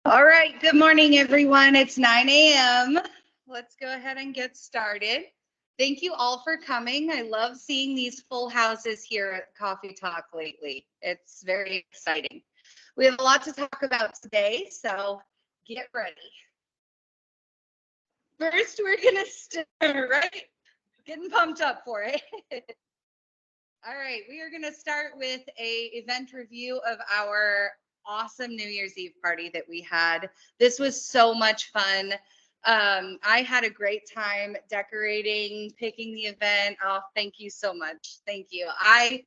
All right, good morning, everyone. It's 9 a.m. Let's go ahead and get started. Thank you all for coming. I love seeing these full houses here at Coffee Talk lately. It's very exciting. We have a lot to talk about today, so get ready. First, we're going to start, right? Getting pumped up for it. All right, we are going to start with a event review of our awesome New Year's Eve party that we had. This was so much fun. I had a great time decorating, picking the event. Oh, thank you so much. Thank you. I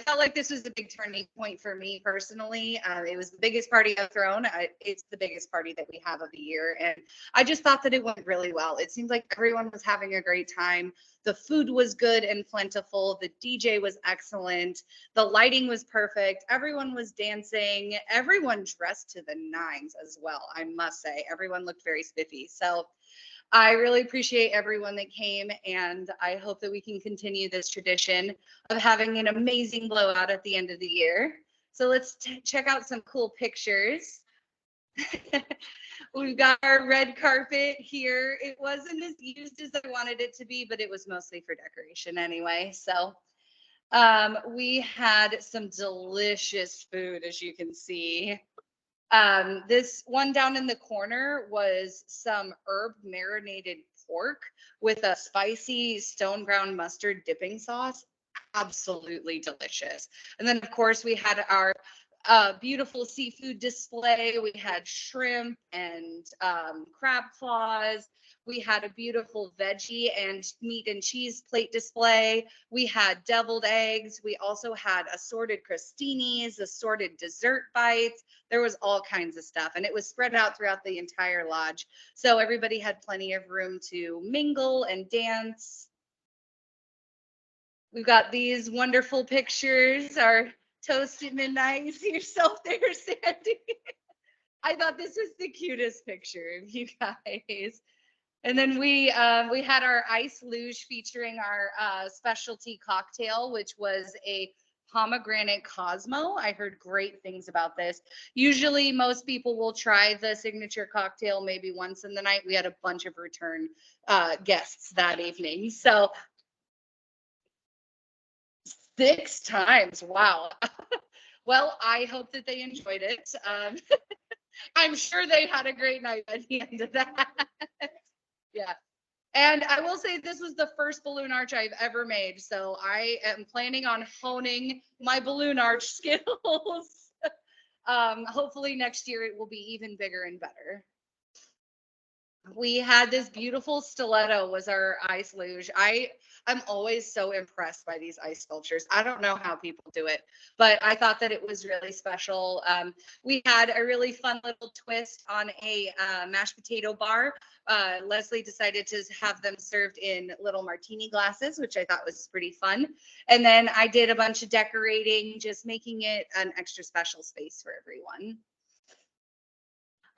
felt like this was a big turning point for me personally. It was the biggest party I've thrown. It's the biggest party that we have of the year. And I just thought that it went really well. It seemed like everyone was having a great time. The food was good and plentiful. The DJ was excellent. The lighting was perfect. Everyone was dancing. Everyone dressed to the nines as well, I must say. Everyone looked very spiffy. So I really appreciate everyone that came, and I hope that we can continue this tradition of having an amazing blowout at the end of the year. So let's check out some cool pictures. We've got our red carpet here. It wasn't as used as I wanted it to be, but it was mostly for decoration anyway. So we had some delicious food, as you can see. This one down in the corner was some herb marinated pork with a spicy stone ground mustard dipping sauce. Absolutely delicious. And then, of course, we had our beautiful seafood display. We had shrimp and crab claws. We had a beautiful veggie and meat and cheese plate display. We had deviled eggs. We also had assorted crostinis, assorted dessert bites. There was all kinds of stuff, and it was spread out throughout the entire lodge. So everybody had plenty of room to mingle and dance. We've got these wonderful pictures. Our toast at midnight. You see yourself there, Sandy. I thought this was the cutest picture of you guys. And then we had our ice luge featuring our specialty cocktail, which was a pomegranate Cosmo. I heard great things about this. Usually most people will try the signature cocktail maybe once in the night. We had a bunch of return guests that evening. So 6 times, wow. Well, I hope that they enjoyed it. I'm sure they had a great night at the end of that. Yeah. And I will say this was the first balloon arch I've ever made. So I am planning on honing my balloon arch skills. Hopefully next year it will be even bigger and better. We had this beautiful stiletto was our ice luge. I'm always so impressed by these ice sculptures. I don't know how people do it, but I thought that it was really special. We had a really fun little twist on a mashed potato bar. Leslie decided to have them served in little martini glasses, which I thought was pretty fun. And then I did a bunch of decorating, just making it an extra special space for everyone.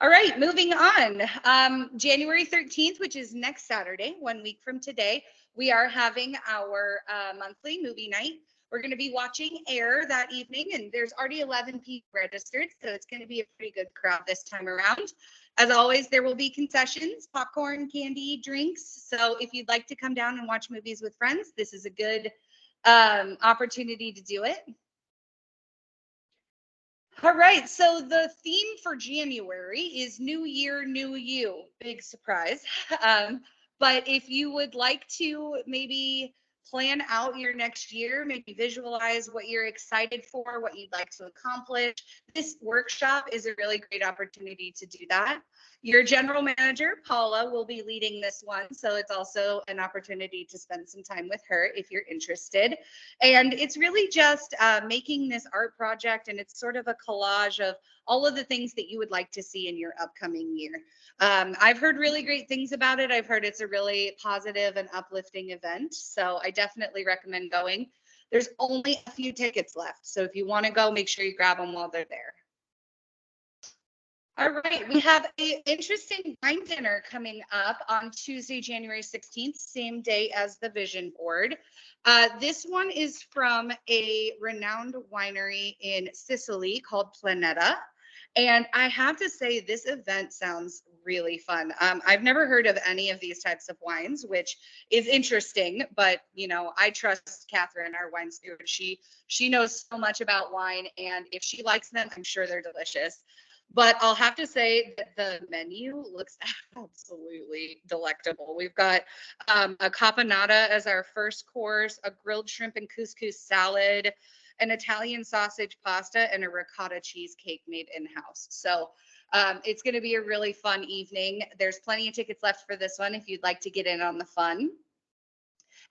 All right, moving on. January 13th, which is next Saturday, 1 week from today, we are having our monthly movie night. We're going to be watching Air that evening, and there's already 11 people registered, so it's going to be a pretty good crowd this time around. As always, there will be concessions, popcorn, candy, drinks. So if you'd like to come down and watch movies with friends, this is a good opportunity to do it. All right, so the theme for January is New Year, New You. Big surprise. But if you would like to maybe plan out your next year, maybe visualize what you're excited for, what you'd like to accomplish, this workshop is a really great opportunity to do that. Your general manager, Paula, will be leading this one, so it's also an opportunity to spend some time with her if you're interested. And it's really just making this art project, and it's sort of a collage of all of the things that you would like to see in your upcoming year. I've heard really great things about it. I've heard it's a really positive and uplifting event, so I definitely recommend going. There's only a few tickets left, so if you want to go, make sure you grab them while they're there. All right, we have a interesting wine dinner coming up on Tuesday, January 16th, same day as the vision board. This one is from a renowned winery in Sicily called Planeta. And I have to say, this event sounds really fun. I've never heard of any of these types of wines, which is interesting, but you know, I trust Catherine, our wine steward. She knows so much about wine, and if she likes them, I'm sure they're delicious. But I'll have to say that the menu looks absolutely delectable. We've got a caponata as our first course, a grilled shrimp and couscous salad, an Italian sausage pasta, and a ricotta cheesecake made in-house. So it's going to be a really fun evening. There's plenty of tickets left for this one if you'd like to get in on the fun.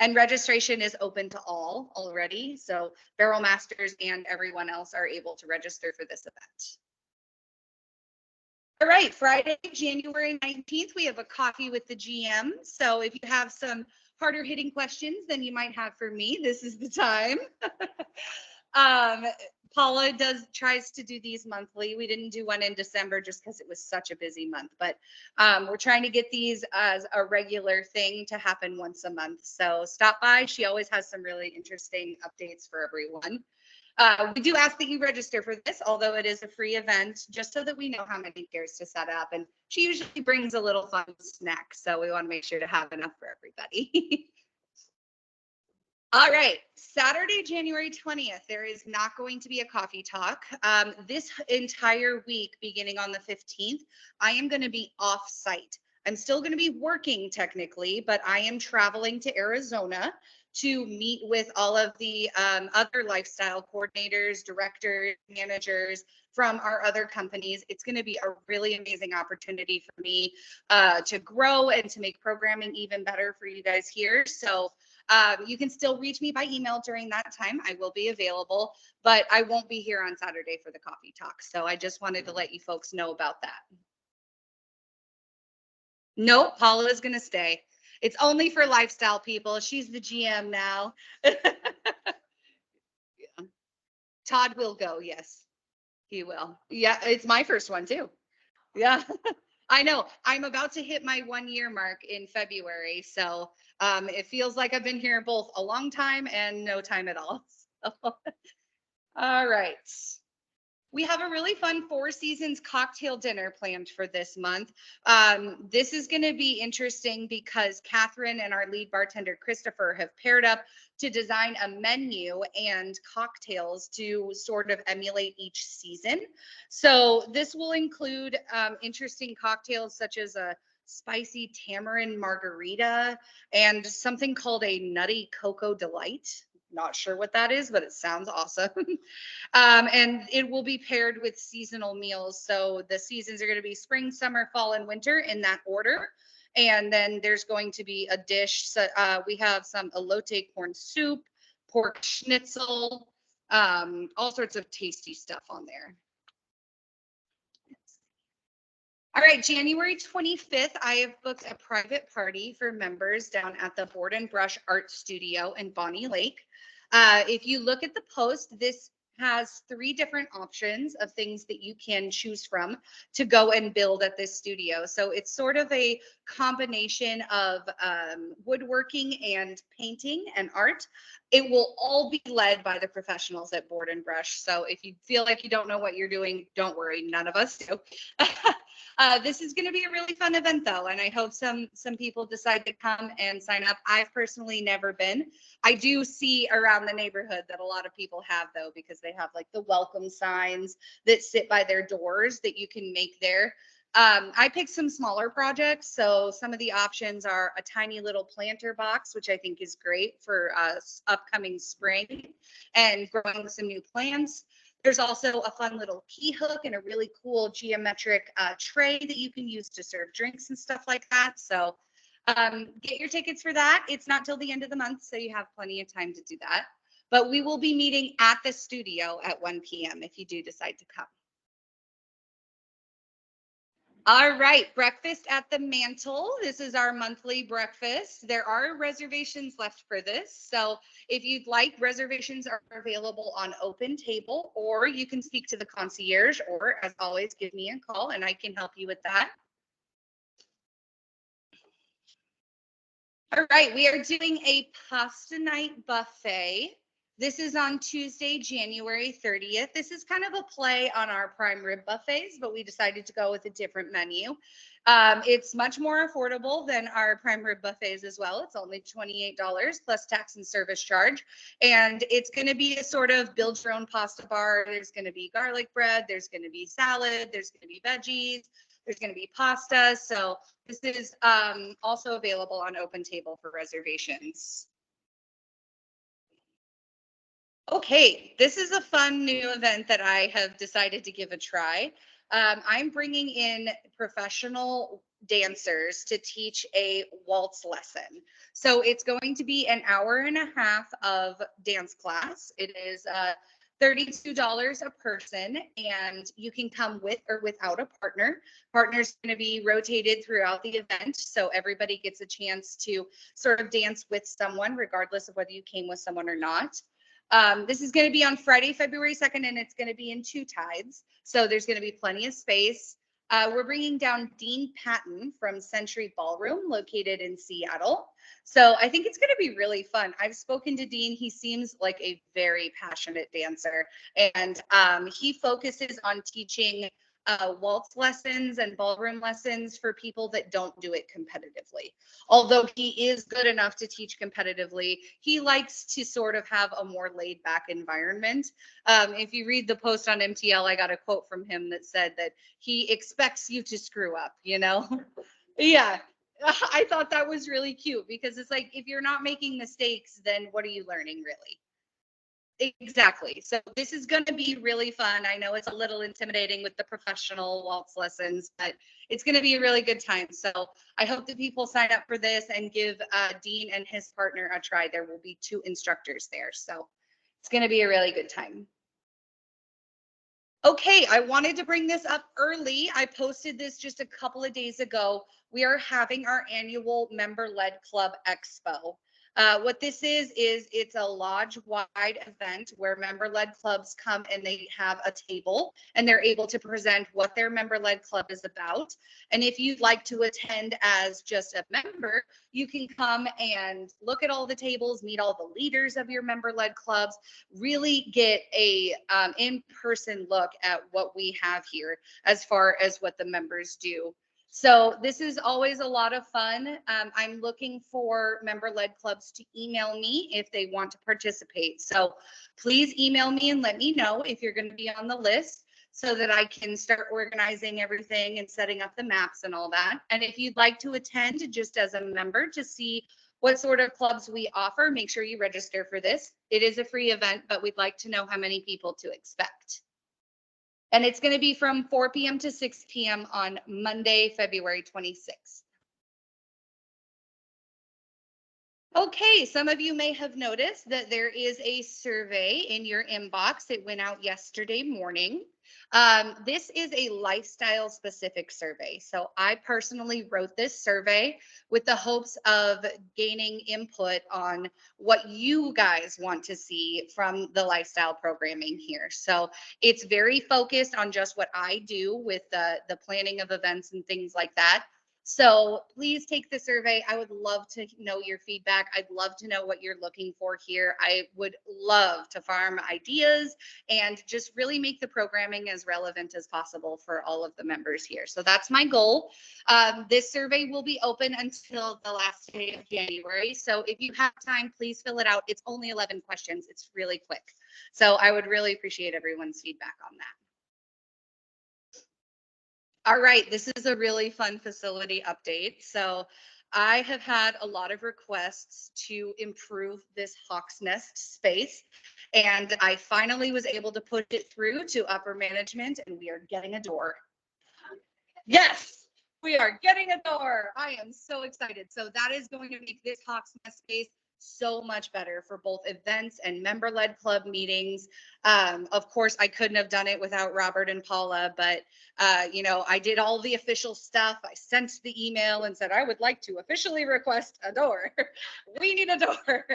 And registration is open to all already. So Barrel Masters and everyone else are able to register for this event. All right, Friday, January 19th, we have a coffee with the GM. So if you have some harder hitting questions than you might have for me, this is the time. Paula tries to do these monthly. We didn't do one in December just because it was such a busy month, but we're trying to get these as a regular thing to happen once a month. So stop by. She always has some really interesting updates for everyone. We do ask that you register for this, although it is a free event, just so that we know how many chairs to set up. And she usually brings a little fun snack, so we want to make sure to have enough for everybody. All right, Saturday, January 20th, there is not going to be a coffee talk. This entire week, beginning on the 15th, I am going to be off-site. I'm still going to be working technically, but I am traveling to Arizona to meet with all of the other lifestyle coordinators, directors, managers from our other companies. It's going to be a really amazing opportunity for me to grow and to make programming even better for you guys here. So you can still reach me by email during that time. I will be available, but I won't be here on Saturday for the coffee talk. So I just wanted to let you folks know about that. Nope, Paula is going to stay. It's only for lifestyle people. She's the GM now. Yeah. Todd will go. Yes, he will. Yeah, it's my first one too. Yeah, I know. I'm about to hit my 1 year mark in February. So it feels like I've been here both a long time and no time at all. So, all right. We have a really fun Four Seasons cocktail dinner planned for this month. This is going to be interesting because Catherine and our lead bartender, Christopher, have paired up to design a menu and cocktails to sort of emulate each season. So this will include interesting cocktails such as a spicy tamarind margarita and something called a nutty cocoa delight. Not sure what that is, but it sounds awesome. And it will be paired with seasonal meals. So the seasons are going to be spring, summer, fall, and winter in that order. And then there's going to be a dish. So we have some elote corn soup, pork schnitzel, all sorts of tasty stuff on there. All right, January 25th, I have booked a private party for members down at the Board and Brush Art Studio in Bonnie Lake. If you look at the post, this has 3 different options of things that you can choose from to go and build at this studio. So it's sort of a combination of woodworking and painting and art. It will all be led by the professionals at Board and Brush. So if you feel like you don't know what you're doing, don't worry, none of us do. This is going to be a really fun event though, and I hope some people decide to come and sign up. I've personally never been. I do see around the neighborhood that a lot of people have though, because they have like the welcome signs that sit by their doors that you can make there. I picked some smaller projects, so some of the options are a tiny little planter box, which I think is great for upcoming spring and growing some new plants. There's also a fun little key hook and a really cool geometric tray that you can use to serve drinks and stuff like that. So get your tickets for that. It's not till the end of the month, so you have plenty of time to do that. But we will be meeting at the studio at 1 p.m. if you do decide to come. All right, breakfast at the Mantle. This is our monthly breakfast. There are reservations left for this. So if you'd like, reservations are available on Open Table, or you can speak to the concierge, or as always, give me a call and I can help you with that. All right, we are doing a pasta night buffet. This is on Tuesday, January 30th. This is kind of a play on our prime rib buffets, but we decided to go with a different menu. It's much more affordable than our prime rib buffets as well. It's only $28 plus tax and service charge. And it's going to be a sort of build your own pasta bar. There's going to be garlic bread, there's going to be salad, there's going to be veggies, there's going to be pasta. So this is also available on Open Table for reservations. Okay, this is a fun new event that I have decided to give a try. I'm bringing in professional dancers to teach a waltz lesson. So it's going to be an hour and a half of dance class. It is $32 a person, and you can come with or without a partner. Partner's going to be rotated throughout the event, so everybody gets a chance to sort of dance with someone, regardless of whether you came with someone or not. This is going to be on Friday, February 2nd, and it's going to be in two tides. So there's going to be plenty of space. We're bringing down Dean Patton from Century Ballroom, located in Seattle. So I think it's going to be really fun. I've spoken to Dean. He seems like a very passionate dancer, and he focuses on teaching waltz lessons and ballroom lessons for people that don't do it competitively. Although he is good enough to teach competitively, he likes to sort of have a more laid back environment. If you read the post on MTL, I got a quote from him that said that he expects you to screw up, you know? Yeah. I thought that was really cute because it's like, if you're not making mistakes, then what are you learning really? Exactly. So this is going to be really fun. I know it's a little intimidating with the professional waltz lessons, but it's going to be a really good time. So I hope that people sign up for this and give Dean and his partner a try. There will be two instructors there. So it's going to be a really good time. Okay, I wanted to bring this up early. I posted this just a couple of days ago. We are having our annual member-led club expo. What this is it's a lodge-wide event where member-led clubs come and they have a table and they're able to present what their member-led club is about. And if you'd like to attend as just a member, you can come and look at all the tables, meet all the leaders of your member-led clubs, really get a in-person look at what we have here as far as what the members do. So this is always a lot of fun. I'm looking for member-led clubs to email me if they want to participate. So please email me and let me know if you're going to be on the list so that I can start organizing everything and setting up the maps and all that. And if you'd like to attend just as a member to see what sort of clubs we offer, make sure you register for this. It is a free event, but we'd like to know how many people to expect. And it's going to be from 4 p.m. to 6 p.m. on Monday, February 26th. Okay, some of you may have noticed that there is a survey in your inbox. It went out yesterday morning. This is a lifestyle specific survey. So I personally wrote this survey with the hopes of gaining input on what you guys want to see from the lifestyle programming here. So it's very focused on just what I do with the planning of events and things like that. So please take the survey. I would love to know your feedback. I'd love to know what you're looking for here. I would love to farm ideas and just really make the programming as relevant as possible for all of the members here. So that's my goal. This survey will be open until the last day of January. So if you have time, please fill it out. It's only 11 questions. It's really quick. So I would really appreciate everyone's feedback on that. All right, this is a really fun facility update. So I have had a lot of requests to improve this Hawk's Nest space, and I finally was able to push it through to upper management, and we are getting a door. Yes, we are getting a door. I am so excited. So that is going to make this Hawk's Nest space so much better for both events and member-led club meetings. Of course, I couldn't have done it without Robert and Paula, but I did all the official stuff. I sent the email and said, I would like to officially request a door. We need a door.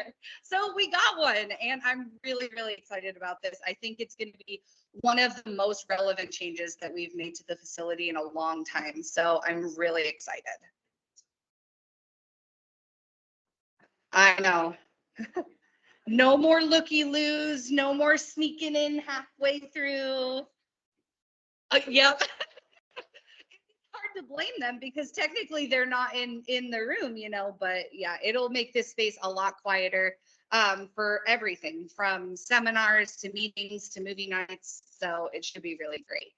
So we got one, and I'm really, really excited about this. I think it's going to be one of the most relevant changes that we've made to the facility in a long time. So I'm really excited. I know. No more looky-loos, no more sneaking in halfway through. Yep. Hard to blame them because technically they're not in the room, but yeah, it'll make this space a lot quieter for everything from seminars to meetings to movie nights. So it should be really great.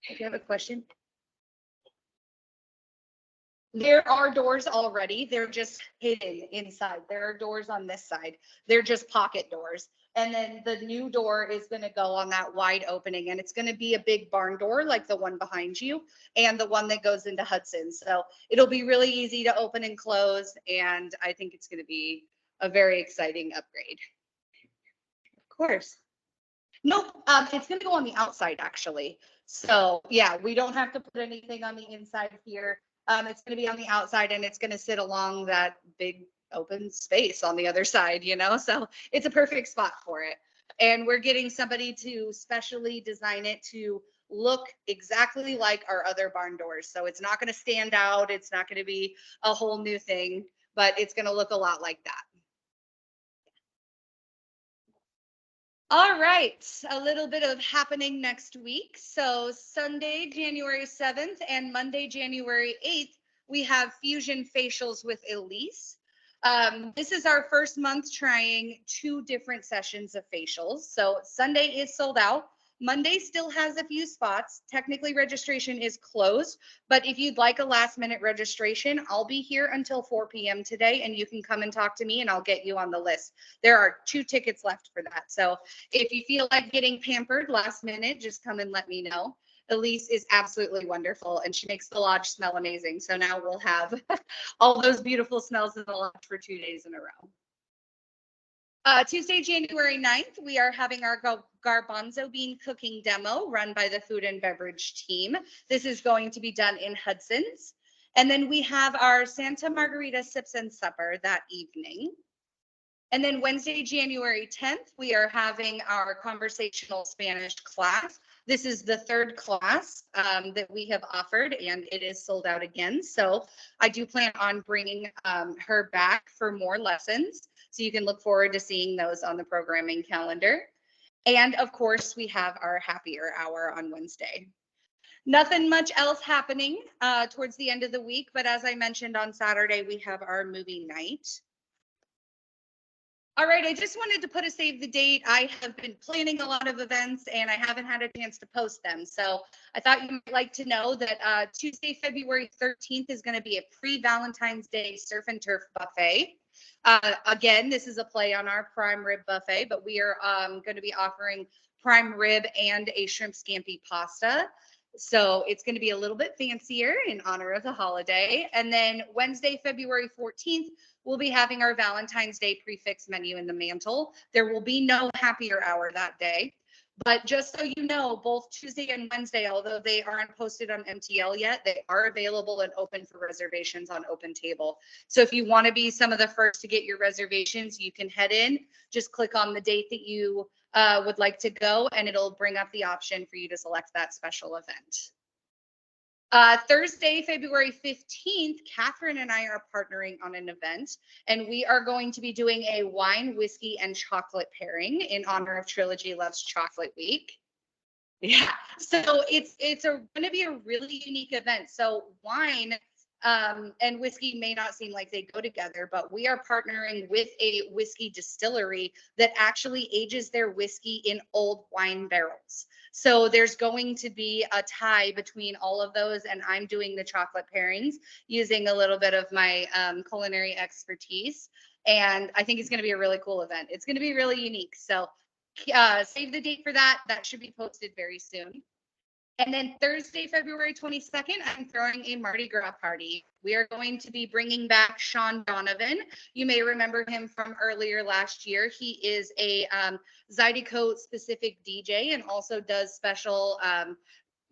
Do you have a question? There are doors already. They're just hidden inside. There are doors on this side. They're just pocket doors. And then the new door is going to go on that wide opening, and it's going to be a big barn door like the one behind you and the one that goes into Hudson. So it'll be really easy to open and close. And I think it's going to be a very exciting upgrade. Of course. Nope, it's going to go on the outside actually. So yeah, we don't have to put anything on the inside here. It's going to be on the outside, and it's going to sit along that big open space on the other side, so it's a perfect spot for it. And we're getting somebody to specially design it to look exactly like our other barn doors. So it's not going to stand out. It's not going to be a whole new thing, but it's going to look a lot like that. All right, a little bit of happening next week. So Sunday, January 7th and Monday, January 8th, we have Fusion Facials with Elise. This is our first month trying 2 different sessions of facials. So Sunday is sold out. Monday still has a few spots. Technically, registration is closed, but if you'd like a last minute registration, I'll be here until 4 p.m. today, and you can come and talk to me and I'll get you on the list. There are 2 tickets left for that. So if you feel like getting pampered last minute, just come and let me know. Elise is absolutely wonderful, and she makes the lodge smell amazing. So now we'll have all those beautiful smells in the lodge for 2 days in a row. Tuesday, January 9th, we are having our garbanzo bean cooking demo run by the food and beverage team. This is going to be done in Hudson's. And then we have our Santa Margarita Sips and Supper that evening. And then Wednesday, January 10th, we are having our conversational Spanish class. This is the 3rd class that we have offered, and it is sold out again. So I do plan on bringing her back for more lessons. So you can look forward to seeing those on the programming calendar. And of course, we have our happier hour on Wednesday. Nothing much else happening towards the end of the week, but as I mentioned on Saturday, we have our movie night. All right, I just wanted to put a save the date. I have been planning a lot of events and I haven't had a chance to post them. So I thought you might like to know that Tuesday, February 13th is going to be a pre-Valentine's Day surf and turf buffet. Again, this is a play on our prime rib buffet, but we are going to be offering prime rib and a shrimp scampi pasta. So it's going to be a little bit fancier in honor of the holiday. And then Wednesday, February 14th, we'll be having our Valentine's Day prefix menu in the mantle. There will be no happier hour that day. But just so you know, both Tuesday and Wednesday, although they aren't posted on MTL yet, they are available and open for reservations on Open Table. So if you want to be some of the first to get your reservations, you can head in, just click on the date that you would like to go, and it'll bring up the option for you to select that special event. Thursday, February 15th, Catherine and I are partnering on an event, and we are going to be doing a wine, whiskey, and chocolate pairing in honor of Trilogy Loves Chocolate Week. Yeah, so it's going to be a really unique event. So wine and whiskey may not seem like they go together, but we are partnering with a whiskey distillery that actually ages their whiskey in old wine barrels. So there's going to be a tie between all of those, and I'm doing the chocolate pairings using a little bit of my culinary expertise. And I think it's going to be a really cool event. It's going to be really unique. So save the date for that. That should be posted very soon. And then Thursday, February 22nd, I'm throwing a Mardi Gras party. We are going to be bringing back Sean Donovan. You may remember him from earlier last year. He is a Zydeco specific DJ and also does special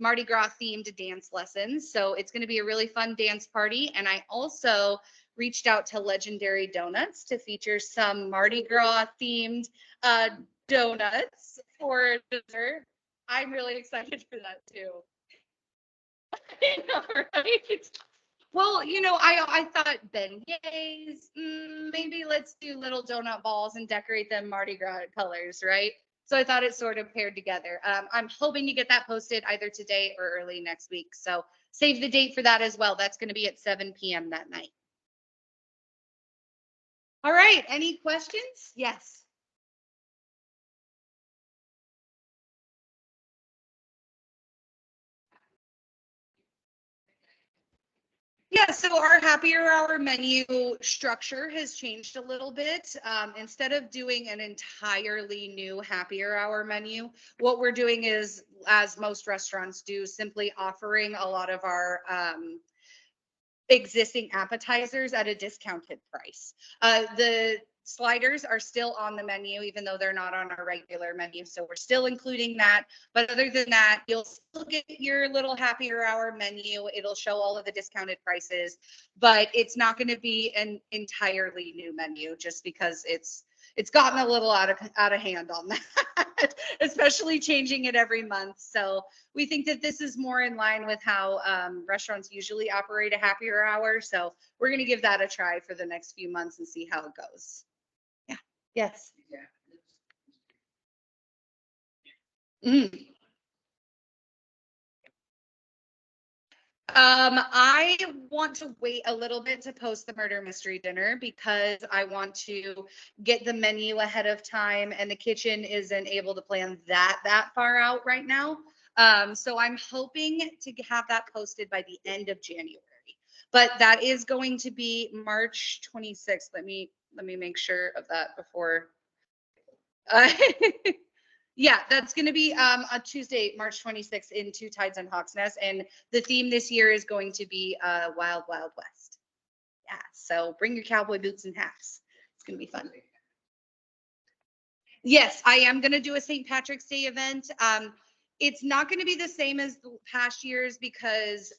Mardi Gras themed dance lessons. So it's going to be a really fun dance party. And I also reached out to Legendary Donuts to feature some Mardi Gras themed donuts for dessert. I'm really excited for that too. I know, right? Well, I thought beignets, maybe let's do little donut balls and decorate them Mardi Gras colors, right? So I thought it sort of paired together. I'm hoping to get that posted either today or early next week. So save the date for that as well. That's going to be at 7 p.m. that night. All right. Any questions? Yes. Yeah, so our happier hour menu structure has changed a little bit. Instead of doing an entirely new happier hour menu, what we're doing is, as most restaurants do, simply offering a lot of our existing appetizers at a discounted price. The sliders are still on the menu, even though they're not on our regular menu. So we're still including that. But other than that, you'll still get your little happier hour menu. It'll show all of the discounted prices, but it's not going to be an entirely new menu just because it's gotten a little out of hand on that, especially changing it every month. So we think that this is more in line with how restaurants usually operate a happier hour. So we're going to give that a try for the next few months and see how it goes. Yeah. Yes. Mm. I want to wait a little bit to post the murder mystery dinner because I want to get the menu ahead of time, and the kitchen isn't able to plan that far out right now. So I'm hoping to have that posted by the end of January. But that is going to be March 26th. Let me make sure of that before. Uh, Yeah, that's going to be a Tuesday, March 26th in Two Tides and Hawks Nest. And the theme this year is going to be Wild Wild West. Yeah, so bring your cowboy boots and hats. It's going to be fun. Yes, I am going to do a St. Patrick's Day event. It's not going to be the same as the past years because,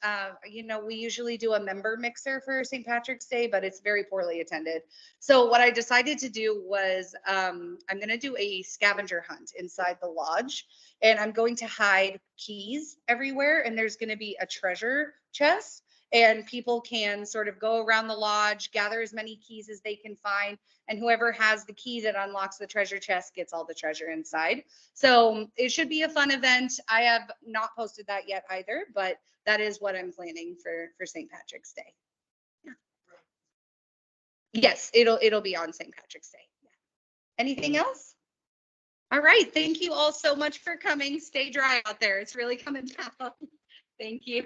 we usually do a member mixer for St. Patrick's Day, but it's very poorly attended. So what I decided to do was I'm going to do a scavenger hunt inside the lodge, and I'm going to hide keys everywhere, and there's going to be a treasure chest, and people can sort of go around the lodge, gather as many keys as they can find, and whoever has the key that unlocks the treasure chest gets all the treasure inside. So it should be a fun event. I have not posted that yet either, but that is what I'm planning for St. Patrick's Day. Yeah. Yes, it'll be on St. Patrick's Day. Yeah. Anything else? All right. Thank you all so much for coming. Stay dry out there. It's really coming down. Thank you.